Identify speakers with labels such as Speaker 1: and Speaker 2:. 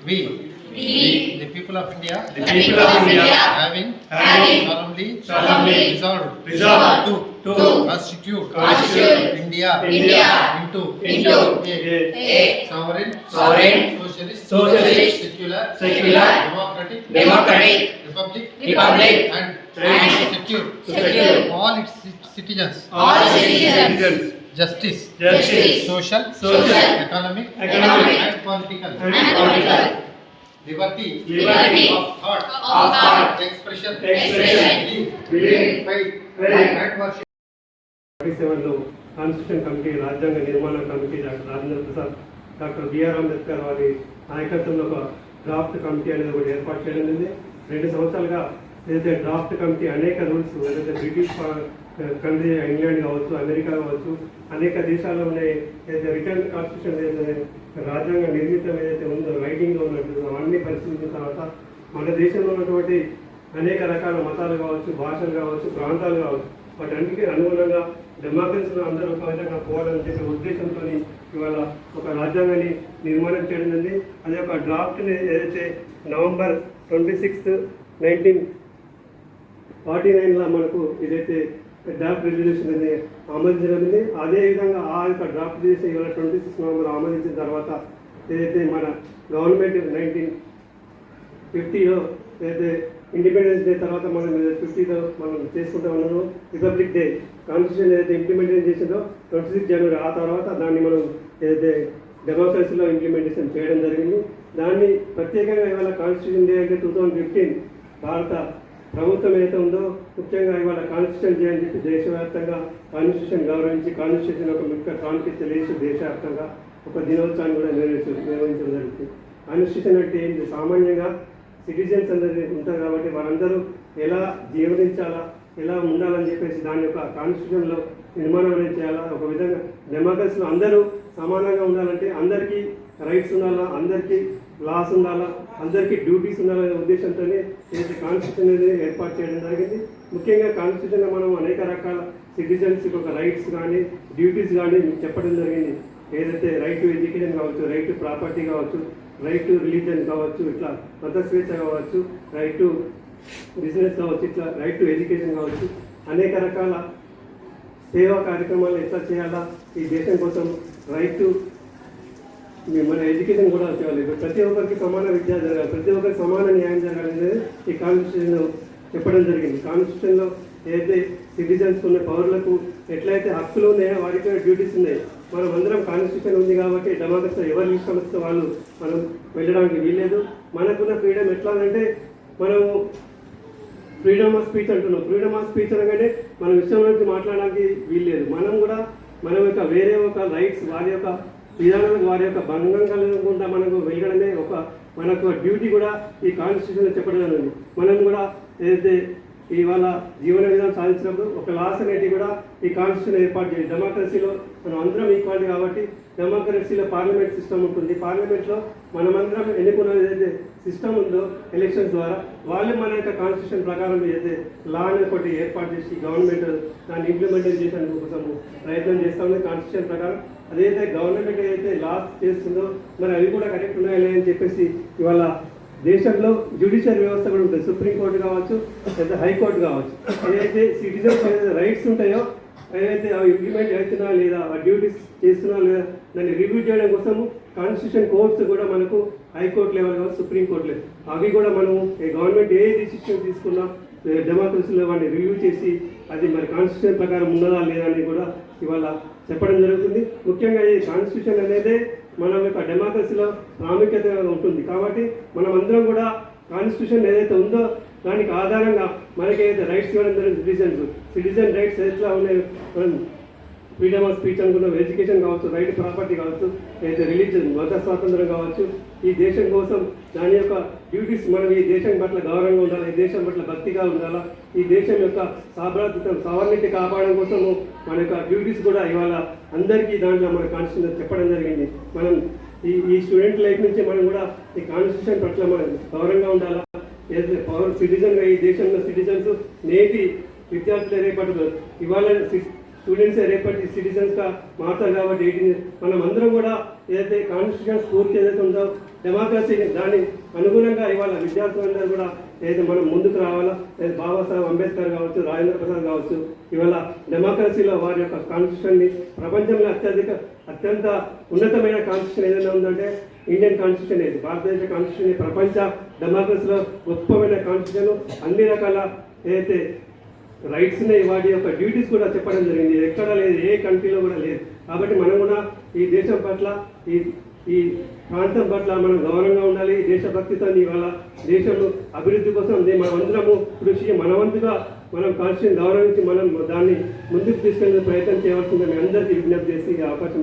Speaker 1: We, the people of India, having solemnly resolved to constitute India into a sovereign, socialist, secular, democratic republic, and secure all its citizens. Justice, social, economic, and political. Liberty of thought, expression, belief, faith, and worship.
Speaker 2: 47లో constitution committee, రాజ్యాంగ నిర్మాణ కమిటీ Rajendra Prasad, doctor BR Ambedkar వారి నాయకత్వంలో ఒక draft committee అనేది ఒకటి ఏర్పాటు చేయడం జరిగింది. 2 సంవత్సరాలుగా ఏదైతే డ్రాఫ్ట్ కమిటీ అనేక రూల్స్, ఏదైతే బ్రిటిష్ కంట్రీ, ఇంగ్లాండ్ కావచ్చు, అమెరికా కావచ్చు, అనేక దేశాల్లో ఉండే ఏదైతే రిటర్న్ కాన్స్టిట్యూషన్ ఏదైతే రాజ్యాంగ నిర్మితం ఏదైతే ఉందో, రైటింగ్లో ఉన్నట్టు అవన్నీ పరిశీలించిన తర్వాత మన దేశంలో ఉన్నటువంటి అనేక రకాల మతాలు కావచ్చు, భాషలు కావచ్చు, ప్రాంతాలు కావచ్చు, వాటన్నిటికీ అనుగుణంగా డెమోక్రసీలో అందరూ ఒక విధంగా పోవాలని చెప్పే ఉద్దేశంతో ఇవాళ ఒక రాజ్యాంగాన్ని నిర్మాణం చేయడం జరిగింది. అదే ఒక డ్రాఫ్ట్ని ఏదైతే నవంబర్ 26, 1949లో మనకు ఏదైతే డ్రాఫ్ట్ రెజల్యూషన్ అనేది ఆమోదించబడింది. అదేవిధంగా ఆ యొక్క డ్రాఫ్ట్ చేసి ఇవాళ 26 నవంబర్ ఆమోదించిన తర్వాత ఏదైతే మన గవర్నమెంట్ 1950లో ఏదైతే ఇండిపెండెన్స్ డే తర్వాత మనం 50లో మనం చేసుకుంటూ ఉన్నాము రిపబ్లిక్ డే. కాన్స్టిట్యూషన్ ఏదైతే ఇంప్లిమెంటేషన్ చేసిందో 26 జనవరి, ఆ తర్వాత దాన్ని మనం ఏదైతే డెమోక్రసీలో ఇంప్లిమెంటేషన్ చేయడం జరిగింది. దాన్ని ప్రత్యేకంగా ఇవాళ కాన్స్టిట్యూషన్ డే అంటే 2015 భారత ప్రభుత్వం ఏదైతే ఉందో ముఖ్యంగా ఇవాళ కాన్స్టిట్యూషన్ డే అని చెప్పి దేశవ్యాప్తంగా కాన్స్టిట్యూషన్ గౌరవించి కాన్స్టిట్యూషన్ ఒక ముఖ్య ప్రాముఖ్యత తెలియజేసి దేశవ్యాప్తంగా ఒక దినోత్సవాన్ని కూడా నిర్వహించడం జరుగుతుంది. కాన్స్టిట్యూషన్ అంటే ఏంటి? సామాన్యంగా సిటిజన్స్ అందరూ ఉంటారు కాబట్టి వారందరూ ఎలా జీవనించాలా, ఎలా ఉండాలని చెప్పేసి దాని యొక్క కాన్స్టిట్యూషన్లో నిర్మాణం అనేది చేయాలా. ఒక విధంగా డెమోక్రసీలో అందరూ సమానంగా ఉండాలంటే అందరికీ రైట్స్ ఉండాలా, అందరికీ లాస్ ఉండాలా, అందరికీ డ్యూటీస్ ఉండాలనే ఉద్దేశంతోనే ఏదైతే కాన్స్టిట్యూషన్ అనేది ఏర్పాటు చేయడం జరిగింది. ముఖ్యంగా కాన్స్టిట్యూషన్లో మనం అనేక రకాల సిటిజన్స్కి ఒక రైట్స్ కానీ డ్యూటీస్ కానీ చెప్పడం జరిగింది. ఏదైతే రైట్ టు ఎడ్యుకేషన్ కావచ్చు, రైట్ టు ప్రాపర్టీ కావచ్చు, రైట్ టు రిలీజన్ కావచ్చు, ఇట్లా మత స్వేచ్ఛ కావచ్చు, రైట్ టు బిజినెస్ కావచ్చు, ఇట్లా రైట్ టు ఎడ్యుకేషన్ కావచ్చు, అనేక రకాల సేవా కార్యక్రమాలు ఎట్లా చేయాలా, ఈ దేశం కోసం రైట్ టు మన ఎడ్యుకేషన్ కూడా చేయాలి. ప్రతి ఒక్కరికి సమాన విద్య జరగాలి, ప్రతి ఒక్కరికి సమాన న్యాయం జరగాలనేది ఈ కాన్స్టిట్యూషన్లో చెప్పడం జరిగింది. కాన్స్టిట్యూషన్లో ఏదైతే సిటిజన్స్ ఉన్న పౌరులకు ఎట్లయితే హక్కులు ఉన్నాయో వారికి డ్యూటీస్ ఉన్నాయి. మనం అందరం కాన్స్టిట్యూషన్ ఉంది కాబట్టి డెమోక్రసీ ఎవరు ఇష్టం వస్తే వాళ్ళు మనం వెళ్ళడానికి వీల్లేదు. మనకున్న ఫ్రీడమ్ ఎట్లా అంటే మనము ఫ్రీడమ్ ఆఫ్ స్పీచ్ అంటున్నాం. ఫ్రీడమ్ ఆఫ్ స్పీచ్ అనగానే మనం ఇష్టం నుంచి మాట్లాడడానికి వీల్లేదు. మనం కూడా మన యొక్క వేరే ఒక రైట్స్, వారి యొక్క విధానాలకు వారి యొక్క భంగం కలగకుండా మనకు వెళ్ళడమే ఒక మనకు డ్యూటీ కూడా ఈ కాన్స్టిట్యూషన్లో చెప్పడం జరిగింది. మనం కూడా ఏదైతే ఇవాళ జీవన విధానం సాధించినప్పుడు ఒక లాస్ అనేది కూడా ఈ కాన్స్టిట్యూషన్ ఏర్పాటు చేయాలి. డెమోక్రసీలో మనం అందరం ఈక్వాలిటీ కాబట్టి డెమోక్రసీలో పార్లమెంట్ సిస్టమ్ ఉంటుంది. పార్లమెంట్లో మనమందరం ఎన్నుకున్న ఏదైతే సిస్టమ్ ఉందో ఎలక్షన్స్ ద్వారా వాళ్ళు మన యొక్క కాన్స్టిట్యూషన్ ప్రకారం ఏదైతే లా అనేది ఒకటి ఏర్పాటు చేసి గవర్నమెంట్ దాన్ని ఇంప్లిమెంటేషన్ చేసేందుకు కోసం ప్రయత్నం చేస్తూ ఉంది. కాన్స్టిట్యూషన్ ప్రకారం అదైతే గవర్నమెంట్ ఏదైతే లాస్ చేస్తుందో మరి అవి కూడా కరెక్ట్ ఉన్నాయా అని చెప్పేసి ఇవాళ దేశంలో జ్యుడిషియల్ వ్యవస్థ కూడా ఉంటుంది. సుప్రీంకోర్టు కావచ్చు, లేదా హైకోర్టు కావచ్చు. ఏదైతే సిటిజన్స్ ఏదైతే రైట్స్ ఉంటాయో ఏదైతే అవి ఇంప్లిమెంట్ అవుతున్నా లేదా ఆ డ్యూటీస్ చేస్తున్నా లేదా దాన్ని రివ్యూ చేయడం కోసము కాన్స్టిట్యూషన్ కోర్ట్స్ కూడా మనకు హైకోర్టు లెవెల్ కావచ్చు, సుప్రీంకోర్టు లెవెల్ అవి కూడా మనము గవర్నమెంట్ ఏ డిసిషన్ తీసుకున్నా డెమోక్రసీలో వాడిని రివ్యూ చేసి అది మరి కాన్స్టిట్యూషన్ ప్రకారం ఉన్నదా లేదా అని కూడా ఇవాళ చెప్పడం జరుగుతుంది. ముఖ్యంగా ఈ కాన్స్టిట్యూషన్ అనేది మన యొక్క డెమోక్రసీలో ప్రాముఖ్యత ఉంటుంది కాబట్టి మనం అందరం కూడా కాన్స్టిట్యూషన్ ఏదైతే ఉందో దానికి ఆధారంగా మనకి ఏదైతే రైట్స్ ఇవ్వడం జరిగింది, సిటిజన్ రైట్స్ ఎట్లా ఉన్నాయి, ఫ్రీడమ్ ఆఫ్ స్పీచ్ అనుకున్నాం, ఎడ్యుకేషన్ కావచ్చు, రైట్ ప్రాపర్టీ కావచ్చు, ఏదైతే రిలీజన్ మత స్వాతంత్రం కావచ్చు, ఈ దేశం కోసం దాని యొక్క డ్యూటీస్ మనం ఈ దేశం పట్ల గౌరవంగా ఉండాలి, ఈ దేశం పట్ల భక్తిగా ఉండాలా, ఈ దేశం యొక్క సావర్ణిత కాపాడడం కోసము మన యొక్క డ్యూటీస్ కూడా ఇవాళ అందరికీ దాంట్లో మన కాన్స్టిట్యూషన్ చెప్పడం జరిగింది. మనం ఈ స్టూడెంట్ లైఫ్ నుంచి మనం కూడా ఈ కాన్స్టిట్యూషన్ పట్ల మనం గౌరవంగా ఉండాలా. ఏదైతే సిటిజన్గా ఈ దేశంలో సిటిజన్స్ నేటి విద్యార్థులు రేపటి ఇవాళ స్టూడెంట్స్ రేపటి సిటిజన్స్గా మారుతారు కాబట్టి మనం అందరం కూడా ఏదైతే కాన్స్టిట్యూషన్ స్ఫూర్తి ఏదైతే ఉందో డెమోక్రసీని దాని అనుగుణంగా ఇవాళ విద్యార్థులందరూ కూడా ఏదైతే మనం ముందుకు రావాలా, లేదా బాబాసాహెబ్ అంబేద్కర్ కావచ్చు, రాజేంద్ర ప్రసాద్ కావచ్చు, ఇవాళ డెమోక్రసీలో వారి యొక్క కాన్స్టిట్యూషన్ని ప్రపంచంలో అత్యంత ఉన్నతమైన కాన్స్టిట్యూషన్ ఏదైనా ఉందంటే ఇండియన్ కాన్స్టిట్యూషన్ ఇది. భారతదేశ కాన్స్టిట్యూషన్ ప్రపంచ డెమోక్రసీలో గొప్పమైన కాన్స్టిట్యూషన్. అన్ని రకాల ఏదైతే రైట్స్ ఉన్నాయి వాటి యొక్క డ్యూటీస్ కూడా చెప్పడం జరిగింది. ఎక్కడ లేదు, ఏ కంట్రీలో కూడా లేదు. కాబట్టి మనం కూడా ఈ దేశం పట్ల ఈ ప్రాంతం పట్ల మనం గౌరవంగా ఉండాలి. దేశభక్తితో ఇవాళ దేశం అభివృద్ధి కోసం మనమందరము కృషి, మనవంతుగా మనం కాన్స్టిట్యూషన్ గౌరవించి మనం దాన్ని ముందుకు తీసుకెళ్లే ప్రయత్నం చేయవలసిందని అందరికీ విజ్ఞప్తి చేసి ఈ అవకాశం